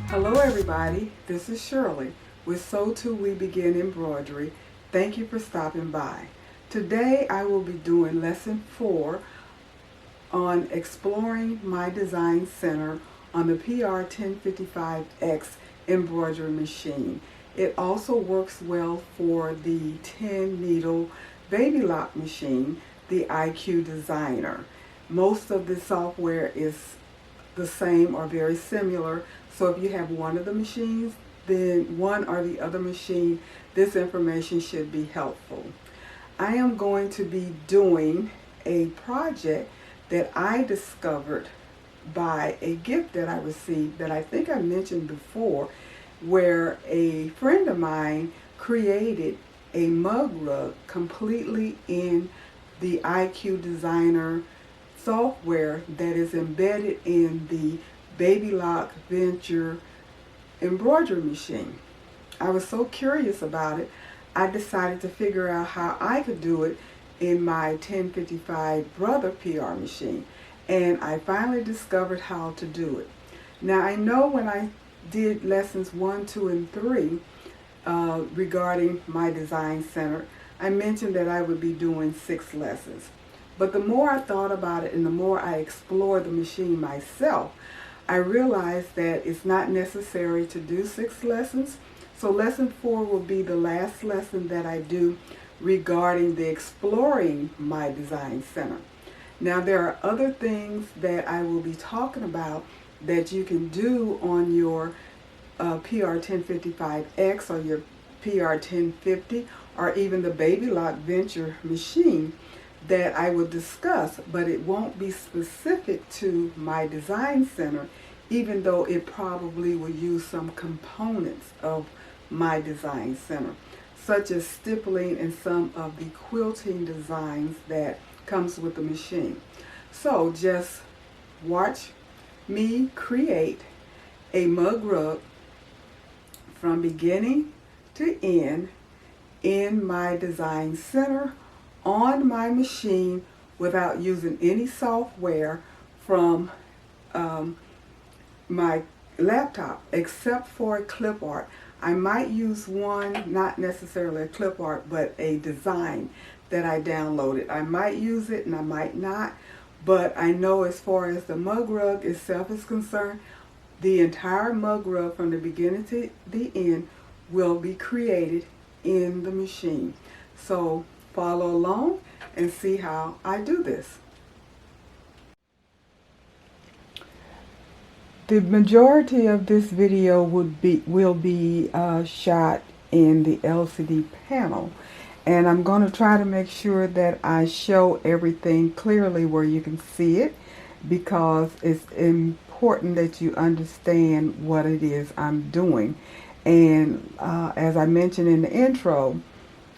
Hello everybody, this is Shirley with So Too We Begin Embroidery. Thank you for stopping by. Today I will be doing lesson 4 on exploring my design center on the PR1055X embroidery machine. It also works well for the 10 needle baby lock machine, the IQ Designer. Most of the software is the same or very similar. So if you have one of the machines, then one or the other machine, this information should be helpful. I am going to be doing a project that I discovered by a gift that I received that I think I mentioned before, where a friend of mine created a mug rug completely in the IQ Designer software that is embedded in the Baby Lock Venture embroidery machine. I was so curious about it, I decided to figure out how I could do it in my 1055 Brother PR machine, and I finally discovered how to do it. Now I know when I did lessons 1, 2, and 3 regarding my design center, I mentioned that I would be doing 6 lessons. But the more I thought about it and the more I explored the machine myself, I realized that it's not necessary to do 6 lessons. So lesson 4 will be the last lesson that I do regarding the exploring my design center. Now there are other things that I will be talking about that you can do on your PR1055X or your PR1050 or even the Baby Lock Venture machine that I will discuss, but it won't be specific to my design center, even though it probably will use some components of my design center, such as stippling and some of the quilting designs that comes with the machine. So just watch me create a mug rug from beginning to end in my design center on my machine without using any software from my laptop, except for clip art. I might use one, not necessarily a clip art, but a design that I downloaded. I might use it and I might not, but I know as far as the mug rug itself is concerned, the entire mug rug from the beginning to the end will be created in the machine. So follow along and see how I do this. The majority of this video will be shot in the LCD panel, and I'm going to try to make sure that I show everything clearly where you can see it, because it's important that you understand what it is I'm doing. And as I mentioned in the intro,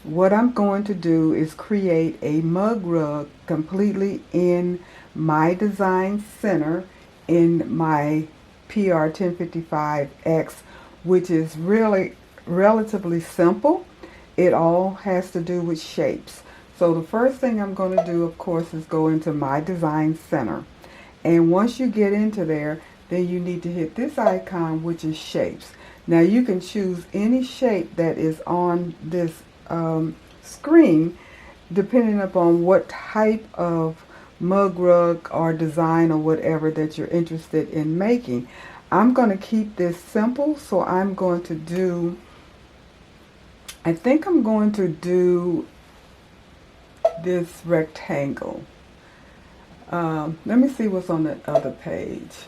what I'm going to do is create a mug rug completely in my design center in my PR1055X, which is really relatively simple. It all has to do with shapes. So the first thing I'm going to do, of course, is go into my design center. And once you get into there, then you need to hit this icon, which is shapes. Now you can choose any shape that is on this screen, depending upon what type of mug rug or design or whatever that you're interested in making. I'm going to keep this simple, so I'm going to do, I think I'm going to do this rectangle. Let me see what's on the other page.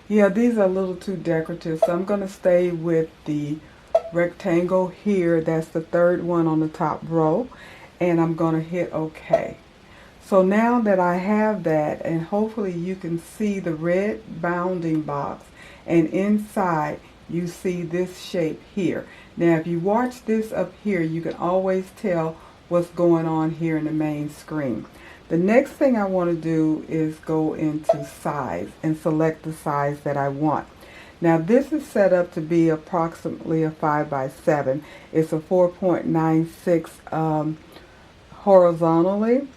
Yeah, these are a little too decorative, so I'm going to stay with the rectangle here. That's the third one on the top row, and I'm going to hit OK. So now that I have that, and hopefully you can see the red bounding box, and inside you see this shape here. Now if you watch this up here, you can always tell what's going on here in the main screen. The next thing I want to do is go into size and select the size that I want. Now this is set up to be approximately a 5 by 7. It's a 4.96 horizontally,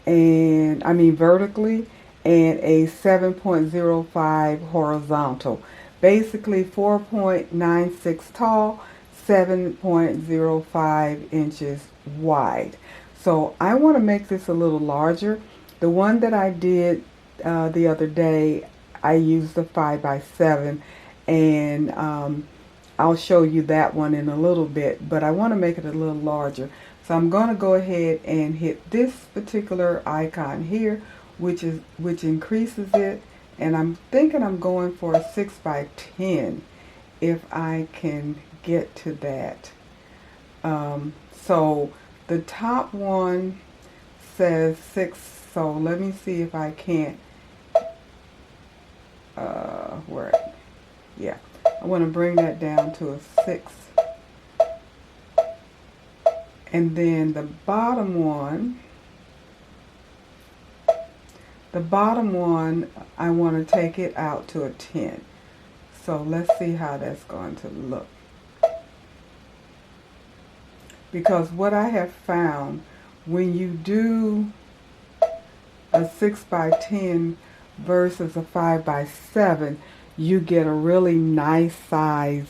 and vertically, and a 7.05 horizontal. basically 4.96 tall, 7.05 inches wide. So I want to make this a little larger. The one that I did the other day, I used the 5x7, and I'll show you that one in a little bit, but I want to make it a little larger. So I'm going to go ahead and hit this particular icon here, which increases it, and I'm thinking I'm going for a 6x10 if I can get to that. So the top one says 6, so let me see if I can't, where, yeah, I want to bring that down to a 6. And then the bottom one, I want to take it out to a 10. So let's see how that's going to look. Because what I have found, when you do a 6x10 versus a 5x7, you get a really nice size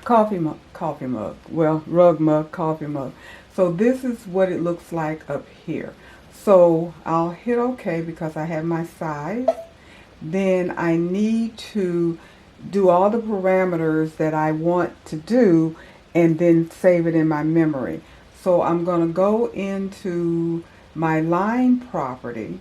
coffee mug, well, rug mug, coffee mug. So this is what it looks like up here. So I'll hit OK because I have my size. Then I need to do all the parameters that I want to do and then save it in my memory. So I'm going to go into my line property,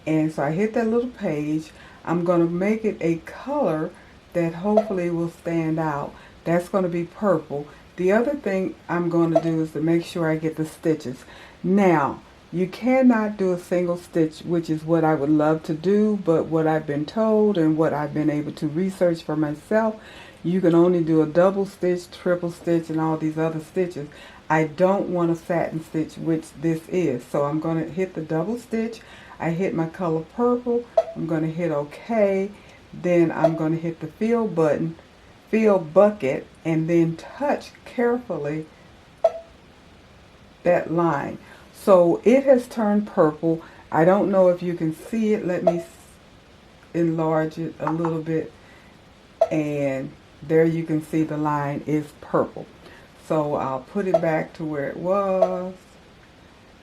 and so I hit that little page. I'm going to make it a color that hopefully will stand out. That's going to be purple. The other thing I'm going to do is to make sure I get the stitches. Now, you cannot do a single stitch, which is what I would love to do, but what I've been told and what I've been able to research for myself, you can only do a double stitch, triple stitch, and all these other stitches. I don't want a satin stitch, which this is. So I'm going to hit the double stitch. I hit my color purple. I'm going to hit OK. Then I'm going to hit the fill button, fill bucket, and then touch carefully that line. So it has turned purple. I don't know if you can see it. Let me enlarge it a little bit. And there you can see the line is purple. So I'll put it back to where it was,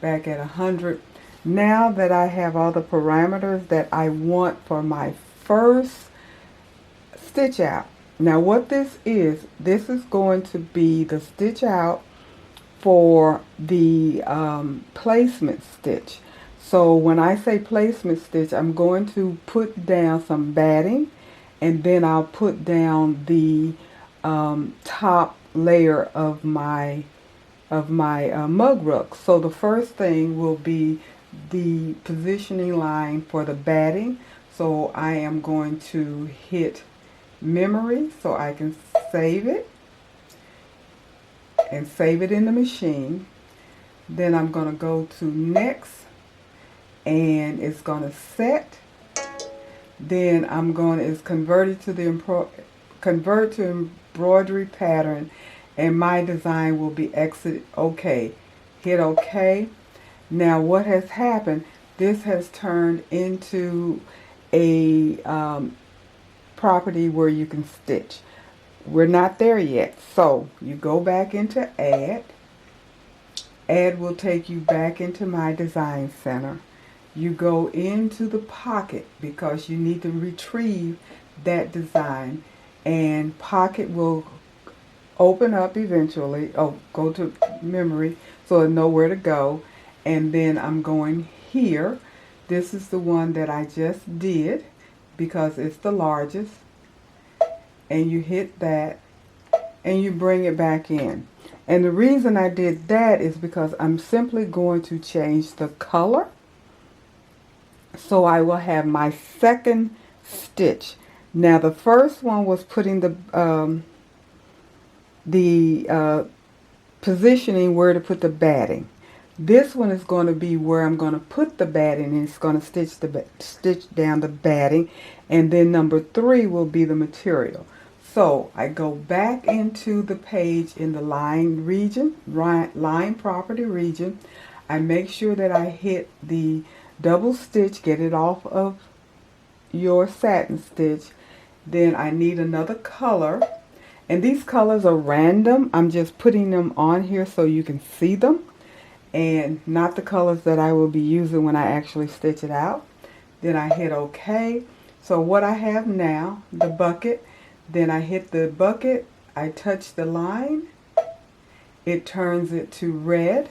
back at 100. Now that I have all the parameters that I want for my first stitch out. Now what this is going to be the stitch out for the placement stitch. So when I say placement stitch, I'm going to put down some batting, and then I'll put down the top layer of my mug rug. So the first thing will be the positioning line for the batting. So I am going to hit memory so I can save it and save it in the machine. Then I'm going to go to next, and it's going to set. Then I'm going to, it's converted to the convert to embroidery pattern, and my design will be exit OK. Hit OK. Now what has happened, this has turned into a property where you can stitch. We're not there yet. So you go back into add. Add will take you back into my design center. You go into the pocket because you need to retrieve that design, and pocket will open up eventually. Oh, go to memory so I know where to go. And then I'm going here. This is the one that I just did because it's the largest. And you hit that and you bring it back in. And the reason I did that is because I'm simply going to change the color. So I will have my second stitch. Now the first one was putting the positioning where to put the batting. This one is going to be where I'm going to put the batting, and it's going to stitch down the batting. And then number 3 will be the material. So I go back into the page in the line region, line property region. I make sure that I hit the double stitch, get it off of your satin stitch, then I need another color. And these colors are random. I'm just putting them on here so you can see them, and not the colors that I will be using when I actually stitch it out. Then I hit OK. So what I have now, the bucket, then I hit the bucket, I touch the line, it turns it to red,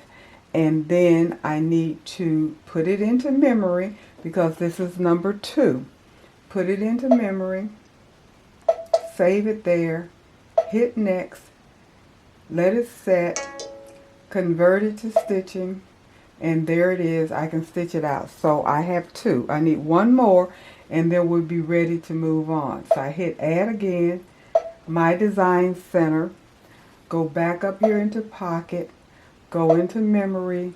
and then I need to put it into memory because this is number 2. Put it into memory, save it there, hit next, let it set, convert it to stitching, and there it is. I can stitch it out. So I have 2. I need one more and then we'll be ready to move on. So I hit add again, my design center, go back up here into pocket, go into memory,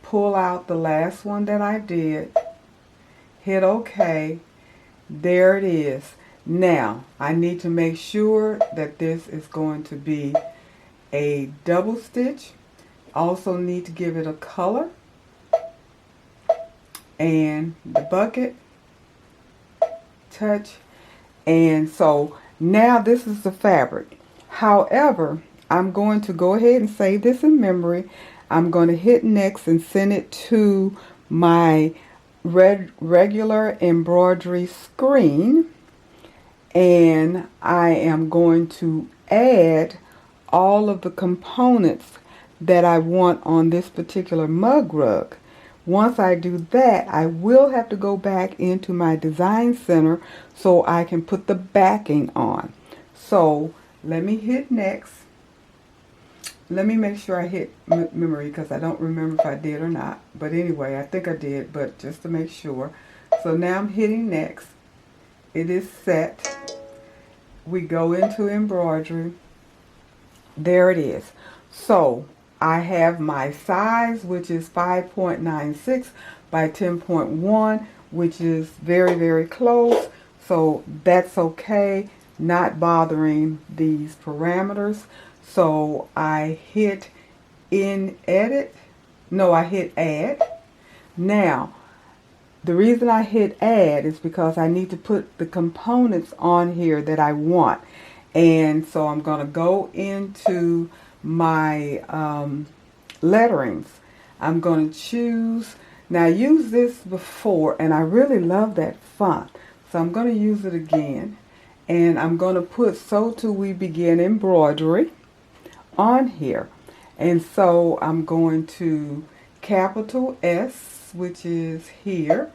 pull out the last one that I did, hit OK. There it is. Now I need to make sure that this is going to be a double stitch. Also need to give it a color, and the bucket, touch, and so now this is the fabric. However, I'm going to go ahead and save this in memory. I'm going to hit next and send it to my regular embroidery screen, and I am going to add all of the components that I want on this particular mug rug. Once I do that, I will have to go back into my design center so I can put the backing on. So let me hit next. Let me make sure I hit memory because I don't remember if I did or not. But anyway, I think I did, but just to make sure. So now I'm hitting next. It is set. We go into embroidery. There it is. So I have my size, which is 5.96 by 10.1, which is very, very close. So that's okay, not bothering these parameters. So I hit I hit add. Now, the reason I hit add is because I need to put the components on here that I want. And so I'm going to go into my letterings. I'm going to choose, now I used this before and I really love that font, so I'm going to use it again, and I'm going to put Sew Till We Begin Embroidery on here. And so I'm going to capital S, which is here,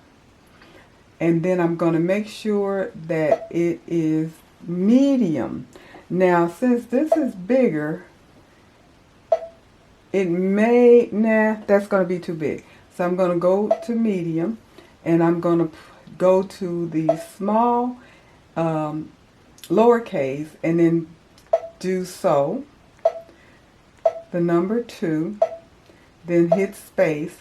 and then I'm going to make sure that it is medium. Now since this is bigger, it may, that's going to be too big. So I'm going to go to medium, and I'm going to go to the small lowercase, and then do sew, the number 2, then hit space.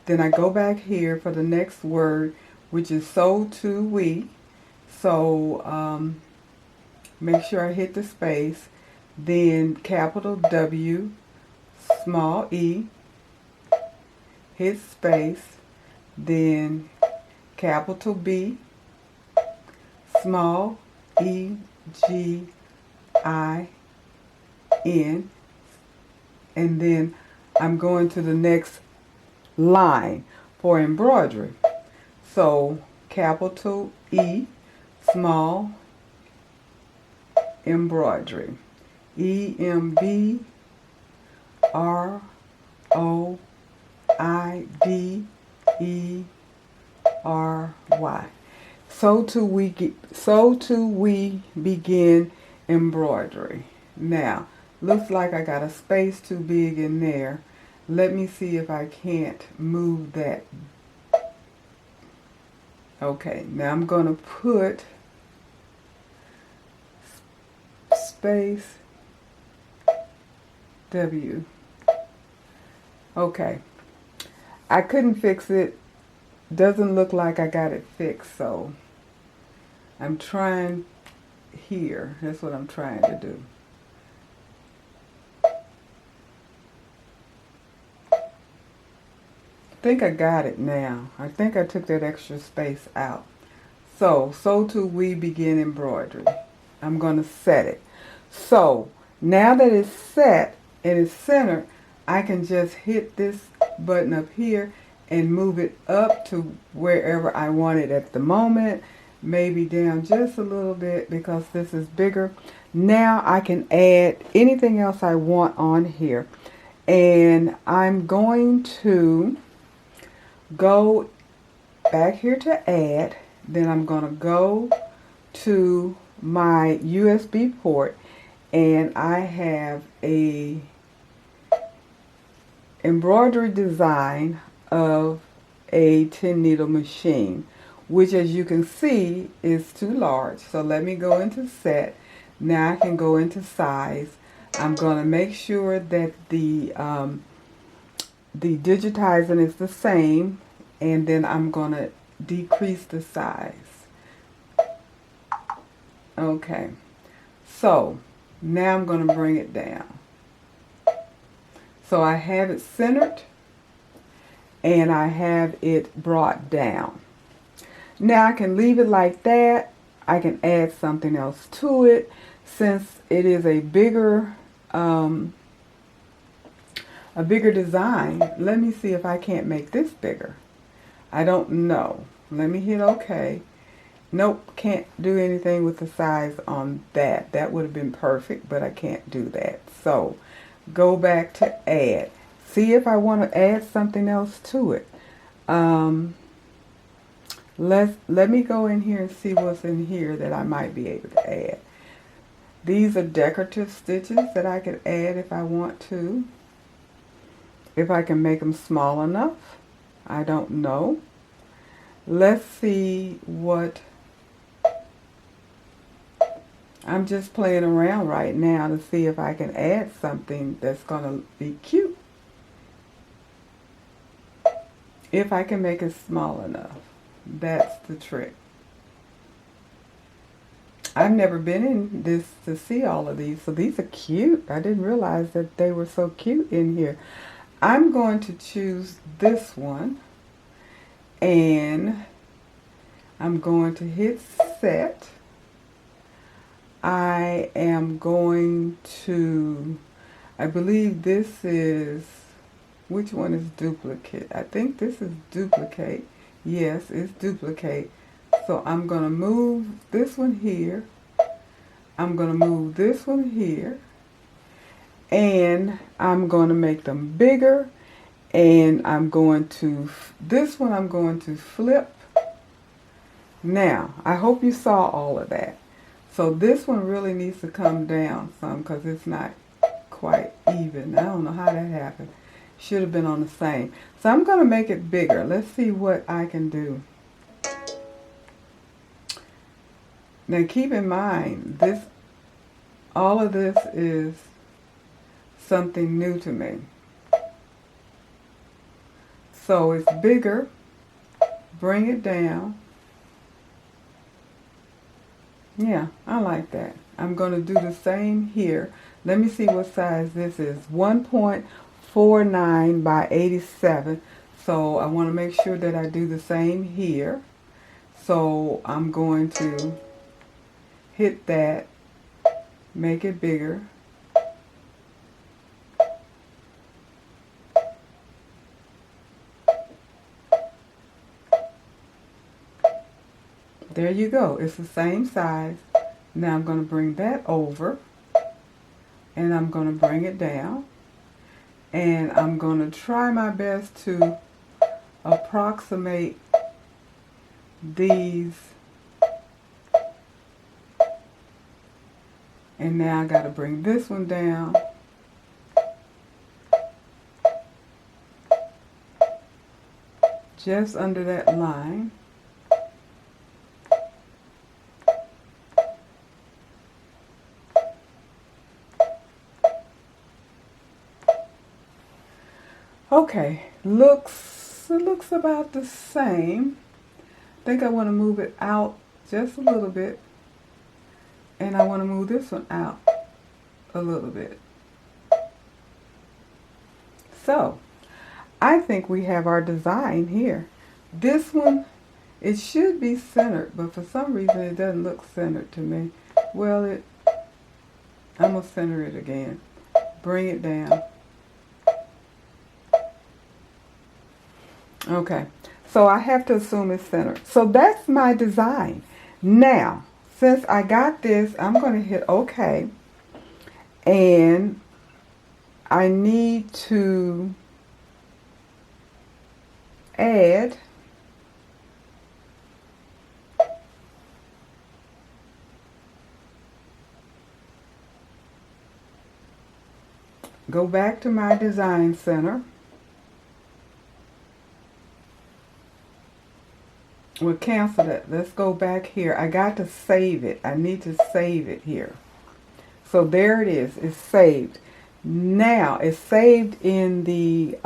Then I go back here for the next word, which is Sew Till We. So make sure I hit the space, then capital W, small e, hit space, then capital B, small e, G, I, N, and then I'm going to the next line for embroidery. So capital E, small embroidery, EMBROIDRY. Sew Till We Begin Embroidery. Now, looks like I got a space too big in there. Let me see if I can't move that. Okay, now I'm going to put space W. Okay, I couldn't fix it. Doesn't look like I got it fixed, so I'm trying here. That's what I'm trying to do. I think I got it now. I think I took that extra space out. So too we begin embroidery. I'm going to set it. So now that it's set and it's centered, I can just hit this button up here and move it up to wherever I want it at the moment. Maybe down just a little bit because this is bigger. Now I can add anything else I want on here. And I'm going to go back here to add. Then I'm going to go to my USB port, and I have a embroidery design of a 10 needle machine, which as you can see is too large. So let me go into set. Now I can go into size. I'm going to make sure that the digitizing is the same, and then I'm going to decrease the size. Okay, so now I'm going to bring it down. So I have it centered and I have it brought down. Now I can leave it like that. I can add something else to it. Since it is a bigger design, let me see if I can't make this bigger. I don't know. Let me hit OK. Nope, can't do anything with the size on that. That would have been perfect, but I can't do that. So go back to add. See if I want to add something else to it. Let me go in here and see what's in here that I might be able to add. These are decorative stitches that I could add if I want to. If I can make them small enough. I don't know. Let's see what... I'm just playing around right now to see if I can add something that's going to be cute. If I can make it small enough. That's the trick. I've never been in this to see all of these, so these are cute. I didn't realize that they were so cute in here. I'm going to choose this one, and I'm going to hit set. I am going to, I believe this is, which one is duplicate? I think this is duplicate. Yes, it's duplicate. So I'm going to move this one here. I'm going to move this one here. And I'm going to make them bigger. And I'm going to, this one I'm going to flip. Now, I hope you saw all of that. So this one really needs to come down some because it's not quite even. I don't know how that happened. Should have been on the same. So I'm going to make it bigger. Let's see what I can do. Now keep in mind, all of this is something new to me. So it's bigger. Bring it down. Yeah, I like that. I'm going to do the same here. Let me see what size this is. 1.49 by 87. So I want to make sure that I do the same here. So I'm going to hit that, make it bigger. There you go. It's the same size. Now I'm going to bring that over, and I'm going to bring it down, and I'm going to try my best to approximate these. And now I got to bring this one down. Just under that line. Okay, it looks about the same. I think I want to move it out just a little bit. And I want to move this one out a little bit. So, I think we have our design here. This one It should be centered, but for some reason it doesn't look centered to me. Well, I'm going to center it again. Bring it down. Okay, so I have to assume it's centered. So that's my design. Now, since I got this, I'm going to hit OK. And I need to add go back to my design center. We'll cancel that. Let's go back here. I got to save it. I need to save it here. So there it is. It's saved. Now it's saved in the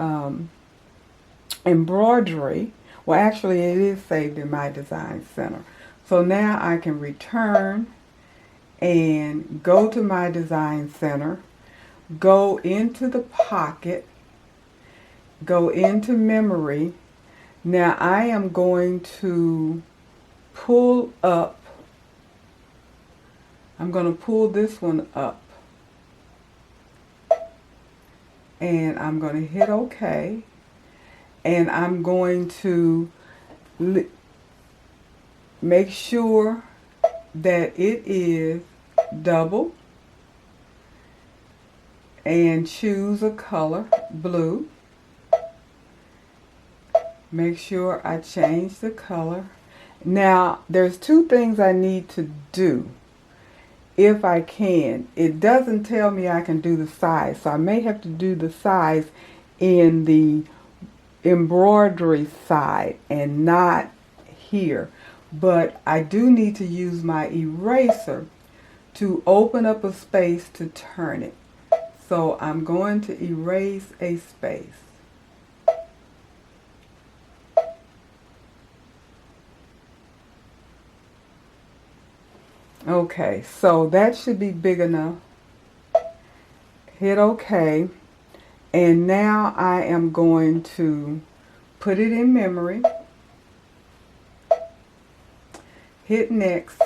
embroidery. Well, actually it is saved in my design center. So now I can return and go to my design center, go into the pocket, go into memory. Now I am going to pull up, I'm going to pull this one up, and I'm going to hit OK, and I'm going to make sure that it is double and choose a color, blue. Make sure I change the color. Now, there's two things I need to do if I can. It doesn't tell me I can do the size, so I may have to do the size in the embroidery side and not here. But I do need to use my eraser to open up a space to turn it. So I'm going to erase a space. Okay, so that should be big enough. Hit OK. And now I am going to put it in memory. Hit next.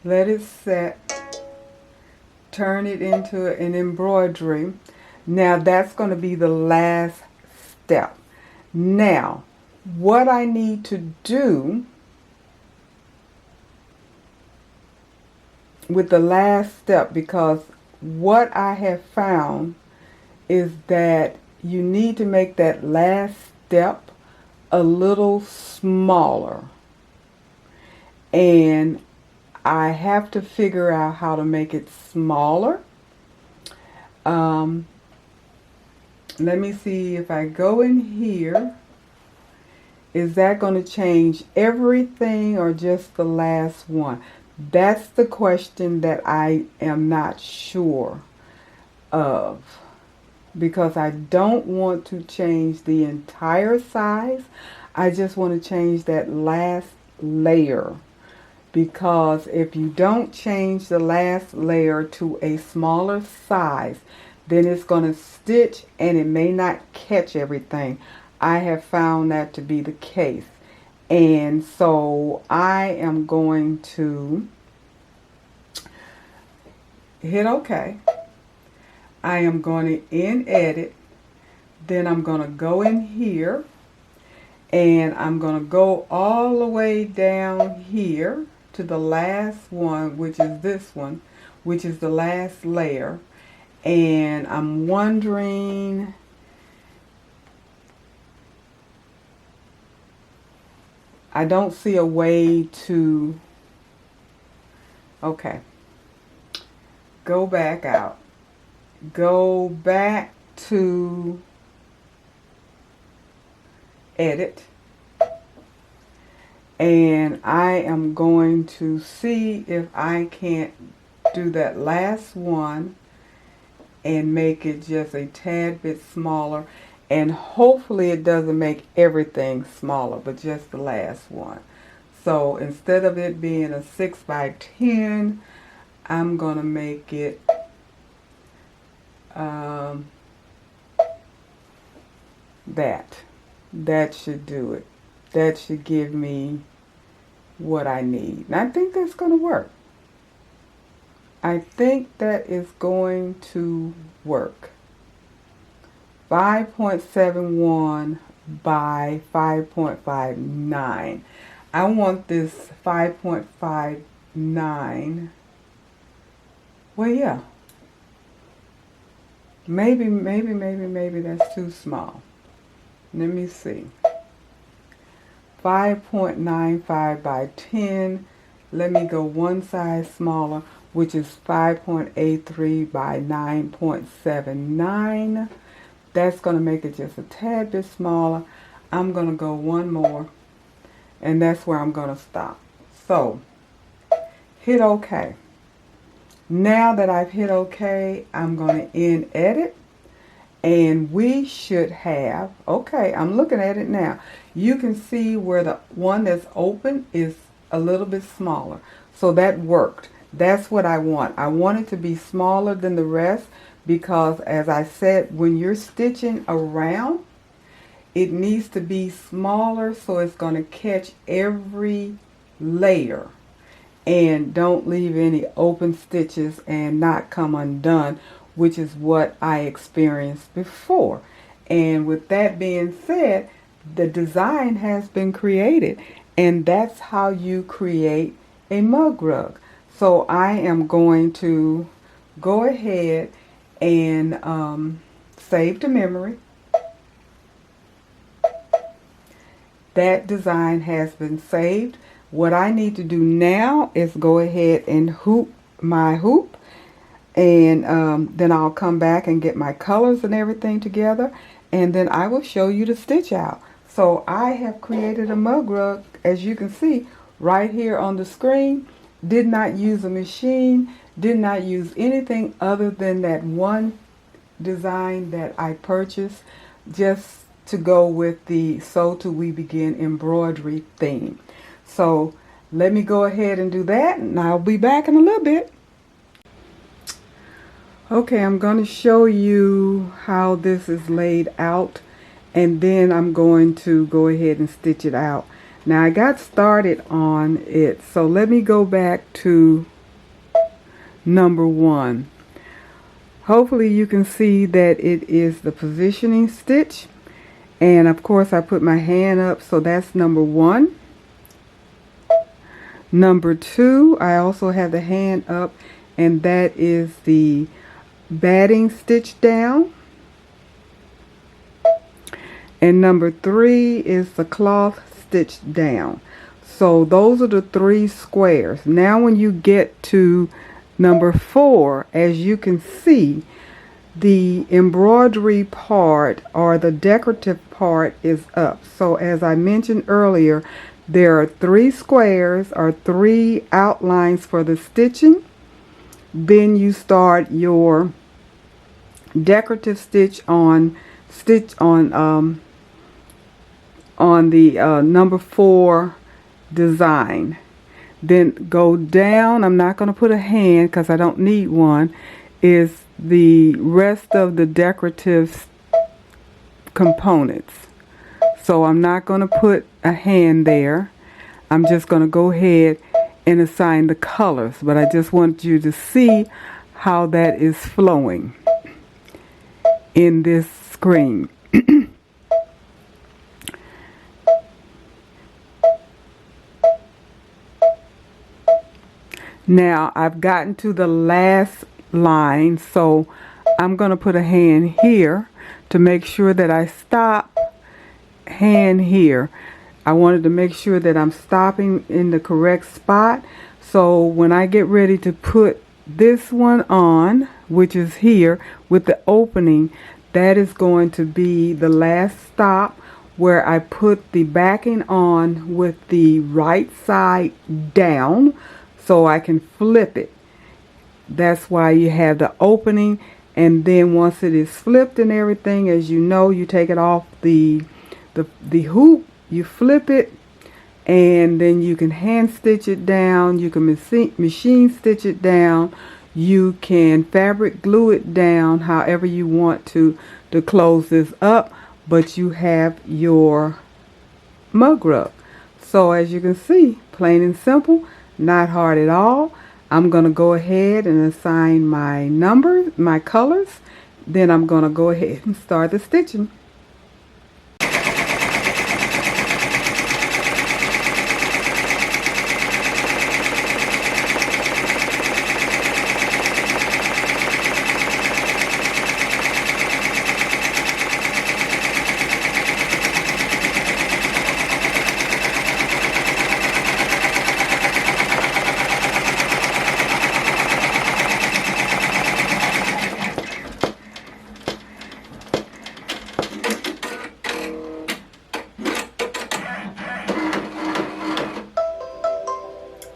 Let it set. Turn it into an embroidery. Now that's going to be the last step. Now, what I need to do with the last step, because what I have found is that you need to make that last step a little smaller, and I have to figure out how to make it smaller. Let me see if I go in here. Is that going to change everything or just the last one? That's the question that I am not sure of, because I don't want to change the entire size. I just want to change that last layer, because if you don't change the last layer to a smaller size, then it's going to stitch and it may not catch everything. I have found that to be the case. And so I am going to hit OK. I am going to in edit. Then I'm going to go in here. And I'm going to go all the way down here to the last one, which is this one, which is the last layer. And I'm wondering, I don't see a way to, okay, go back out, go back to edit, and I am going to see if I can't do that last one and make it just a tad bit smaller. And hopefully it doesn't make everything smaller, but just the last one. So instead of it being a 6 by 10, I'm going to make it that. That should do it. that should give me what I need. And I think that's going to work. I think that is going to work. 5.71 by 5.59. I want this 5.59. Well, yeah. Maybe that's too small. Let me see. 5.95 by 10. Let me go one size smaller, which is 5.83 by 9.79. That's going to make it just a tad bit smaller. I'm going to go one more, and that's where I'm going to stop. So, hit OK. Now that I've hit OK, I'm going to end edit. And we should have, okay, I'm looking at it now. You can see where the one that's open is a little bit smaller. So that worked. That's what I want. I want it to be smaller than the rest because, as I said, when you're stitching around, it needs to be smaller so it's going to catch every layer and don't leave any open stitches and not come undone, which is what I experienced before. And with that being said, the design has been created, and that's how you create a mug rug. So I am going to go ahead and save to memory. That design has been saved. What I need to do now is go ahead and hoop my hoop, and then I'll come back and get my colors and everything together, and then I will show you the stitch out. So I have created a mug rug, as you can see right here on the screen. Did not use a machine, did not use anything other than that one design that I purchased just to go with the Sew Till We Begin embroidery theme. So let me go ahead and do that, and I'll be back in a little bit. Okay, I'm going to show you how this is laid out, and then I'm going to go ahead and stitch it out. Now I got started on it, so let me go back to number 1. Hopefully you can see that it is the positioning stitch, and of course I put my hand up, so that's number 1. Number 2, I also have the hand up, and that is the batting stitch down. And number 3 is the cloth stitch down. So those are the 3 squares. Now when you get to number 4, as you can see, the embroidery part or the decorative part is up. So as I mentioned earlier, there are 3 squares or 3 outlines for the stitching. Then you start your decorative stitch on the number 4 design. Then go down, I'm not going to put a hand because I don't need one, is the rest of the decorative components. So I'm not going to put a hand there. I'm just going to go ahead and assign the colors, but I just want you to see how that is flowing in this screen. Now I've gotten to the last line, so I'm going to put a hand here to make sure that I stop. Hand here. I wanted to make sure that I'm stopping in the correct spot, so when I get ready to put this one on, which is here with the opening, that is going to be the last stop where I put the backing on with the right side down so I can flip it. That's why you have the opening, and then once it is flipped and everything, as you know, you take it off the hoop, you flip it, and then you can hand stitch it down, you can machine stitch it down, you can fabric glue it down however you want to close this up, but you have your mug rug. So as you can see, plain and simple, not hard at all. I'm going to go ahead and assign my numbers, my colors. Then I'm going to go ahead and start the stitching.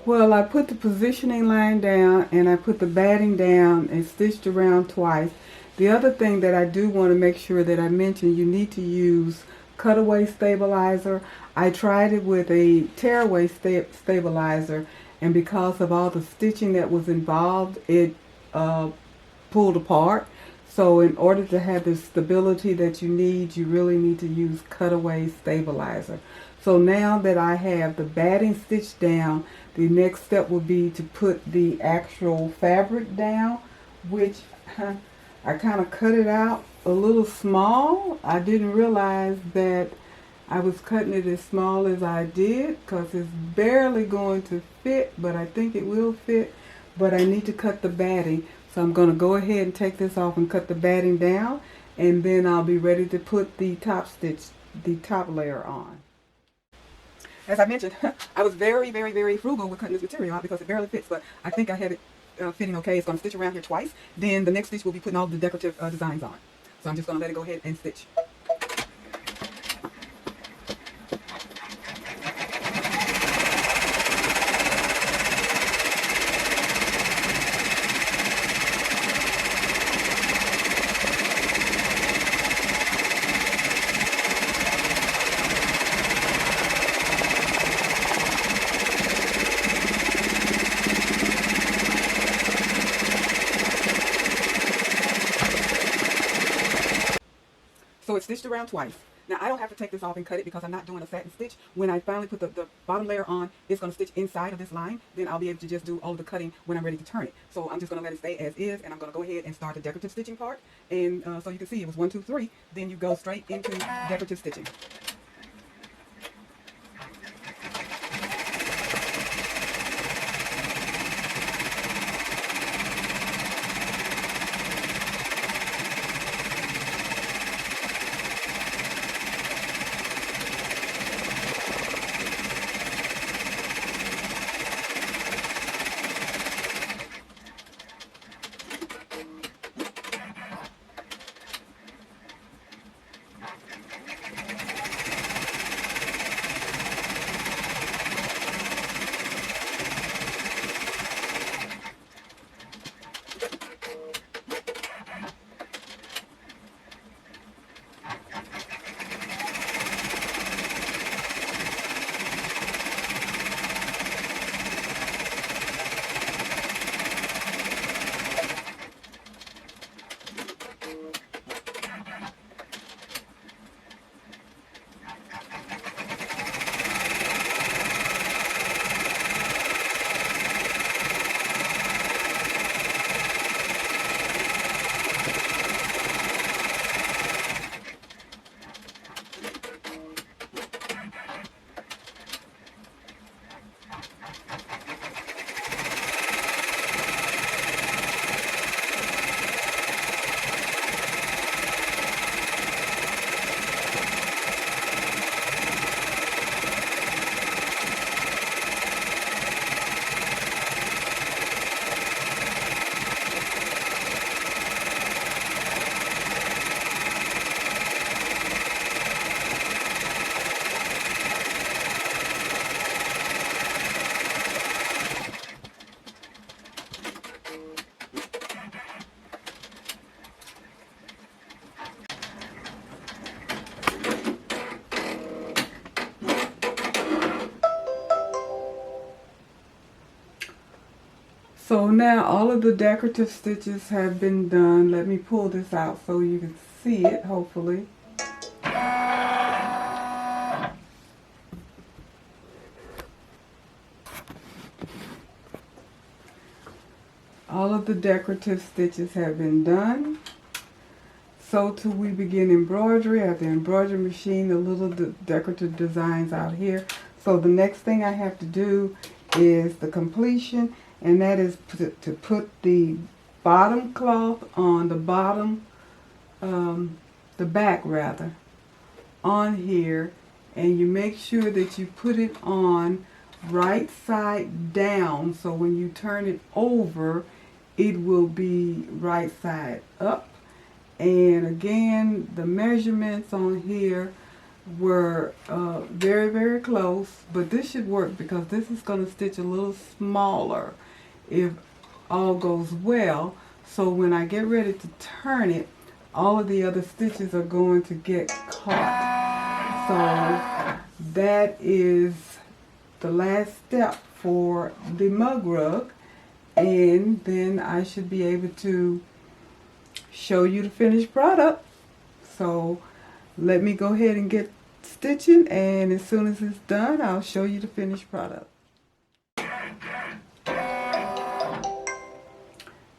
Well, I put the positioning line down and I put the batting down and stitched around twice. The other thing that I do want to make sure that I mention, you need to use cutaway stabilizer. I tried it with a tearaway stabilizer, and because of all the stitching that was involved, it pulled apart. So in order to have the stability that you really need to use cutaway stabilizer. So now that I have the batting stitched down, the next step will be to put the actual fabric down, which I kind of cut it out a little small. I didn't realize that I was cutting it as small as I did because it's barely going to fit, but I think it will fit. But I need to cut the batting. So I'm going to go ahead and take this off and cut the batting down, and then I'll be ready to put the top layer on. As I mentioned, I was very, very, very frugal with cutting this material out because it barely fits, but I think I have it fitting okay. It's going to stitch around here twice. Then the next stitch will be putting all the decorative designs on. So I'm just going to let it go ahead and stitch. So it's stitched around twice. Now I don't have to take this off and cut it because I'm not doing a satin stitch. When I finally put the bottom layer on, it's going to stitch inside of this line. Then I'll be able to just do all of the cutting when I'm ready to turn it. So I'm just going to let it stay as is, and I'm going to go ahead and start the decorative stitching part. And so you can see it was 1, 2, 3. Then you go straight into decorative stitching. So now all of the decorative stitches have been done. Let me pull this out so you can see it, hopefully. All of the decorative stitches have been done. So too we begin embroidery. I have the embroidery machine, the little decorative designs out here. So the next thing I have to do is the completion, and that is to put the bottom cloth on the bottom, the back rather, on here, and you make sure that you put it on right side down, so when you turn it over it will be right side up. And again, the measurements on here were very, very close, but this should work because this is going to stitch a little smaller if all goes well. So when I get ready to turn it, all of the other stitches are going to get caught. So that is the last step for the mug rug, and then I should be able to show you the finished product. So let me go ahead and get stitching, and as soon as it's done I'll show you the finished product.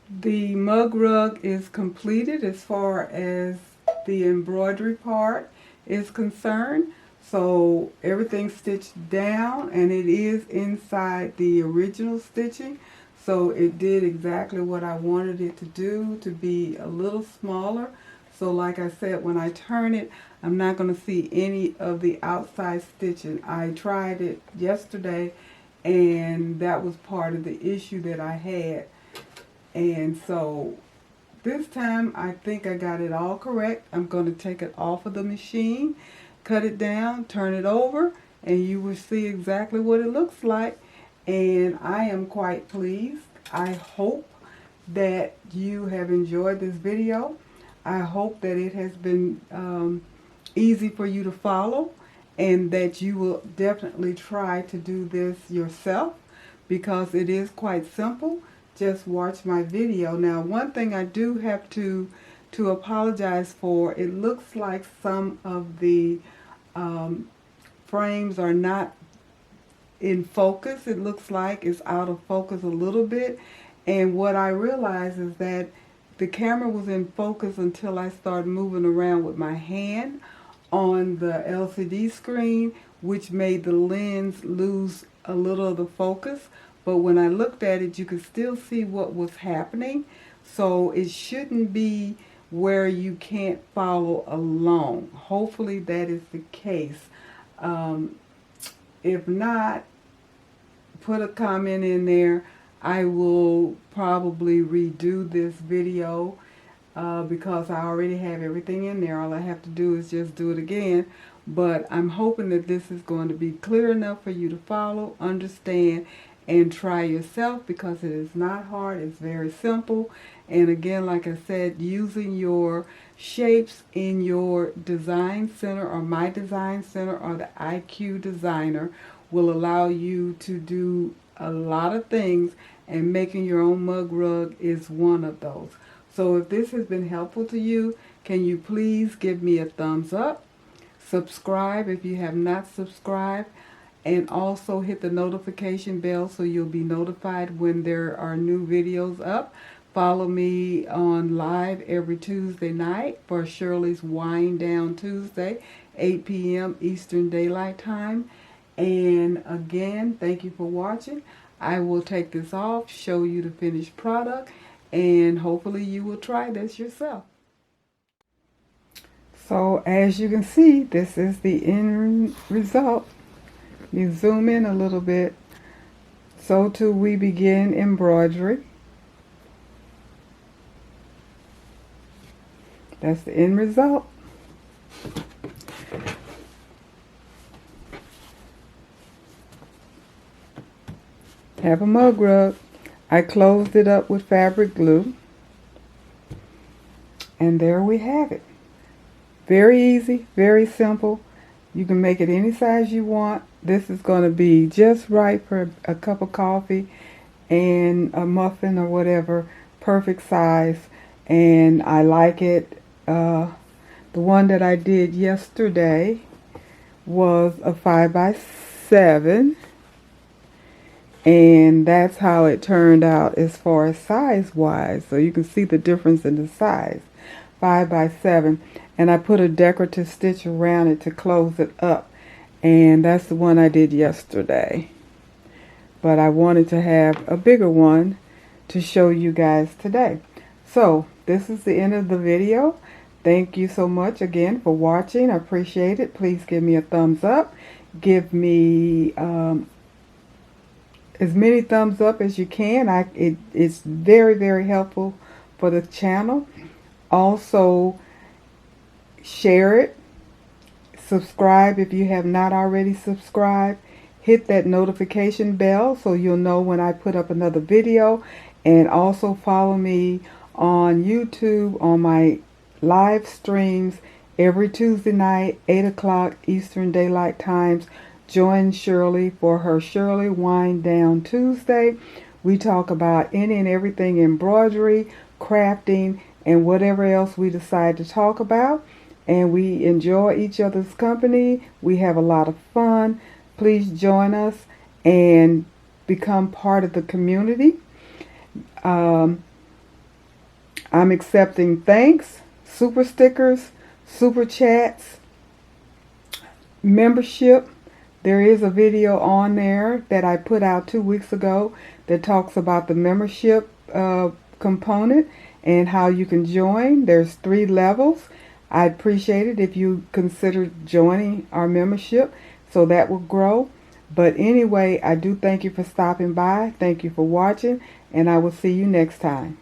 The mug rug is completed as far as the embroidery part is concerned. So everything's stitched down, and it is inside the original stitching. So it did exactly what I wanted it to do, to be a little smaller. So like I said, when I turn it, I'm not going to see any of the outside stitching. I tried it yesterday, and that was part of the issue that I had. And so this time I think I got it all correct. I'm going to take it off of the machine, cut it down, turn it over, and you will see exactly what it looks like. And I am quite pleased. I hope that you have enjoyed this video. I hope that it has been easy for you to follow, and that you will definitely try to do this yourself, because it is quite simple. Just watch my video. Now, one thing I do have to apologize for, it looks like some of the frames are not in focus. It looks like it's out of focus a little bit, and what I realized is that the camera was in focus until I started moving around with my hand on the LCD screen, which made the lens lose a little of the focus. But when I looked at it, you could still see what was happening. So it shouldn't be where you can't follow along. Hopefully that is the case. If not, put a comment in there. I will probably redo this video because I already have everything in there. All I have to do is just do it again. But I'm hoping that this is going to be clear enough for you to follow, understand, and try yourself, because it is not hard. It's very simple. And again, like I said, using your shapes in your design center or my design center or the IQ designer will allow you to do a lot of things, and making your own mug rug is one of those. So if this has been helpful to you, can you please give me a thumbs up, subscribe if you have not subscribed, and also hit the notification bell so you'll be notified when there are new videos up. Follow me on live every Tuesday night for Shirley's Wind Down Tuesday, 8 p.m. Eastern Daylight Time. And again, thank you for watching. I will take this off, show you the finished product, and hopefully you will try this yourself. So as you can see, this is the end result. You zoom in a little bit. So too we begin embroidery. That's the end result. Have a mug rug. I closed it up with fabric glue. And there we have it. Very easy, very simple. You can make it any size you want. This is going to be just right for a cup of coffee and a muffin or whatever. Perfect size. And I like it. The one that I did yesterday was a 5 by 7. And that's how it turned out as far as size wise. So you can see the difference in the size. 5 by 7. And I put a decorative stitch around it to close it up. And that's the one I did yesterday. But I wanted to have a bigger one to show you guys today. So this is the end of the video. Thank you so much again for watching. I appreciate it. Please give me a thumbs up. Give me as many thumbs up as you can. It's very, very helpful for the channel. Also, share it. Subscribe if you have not already subscribed. Hit that notification bell so you'll know when I put up another video. And also follow me on YouTube on my live streams every Tuesday night, 8 o'clock Eastern Daylight Times. Join Shirley for her Shirley Wind Down Tuesday. We talk about any and everything embroidery, crafting, and whatever else we decide to talk about. And we enjoy each other's company. We have a lot of fun. Please join us and become part of the community. I'm accepting thanks, super stickers, super chats, membership. There is a video on there that I put out 2 weeks ago that talks about the membership component and how you can join. There's 3 levels. I'd appreciate it if you consider joining our membership so that will grow. But anyway, I do thank you for stopping by. Thank you for watching, and I will see you next time.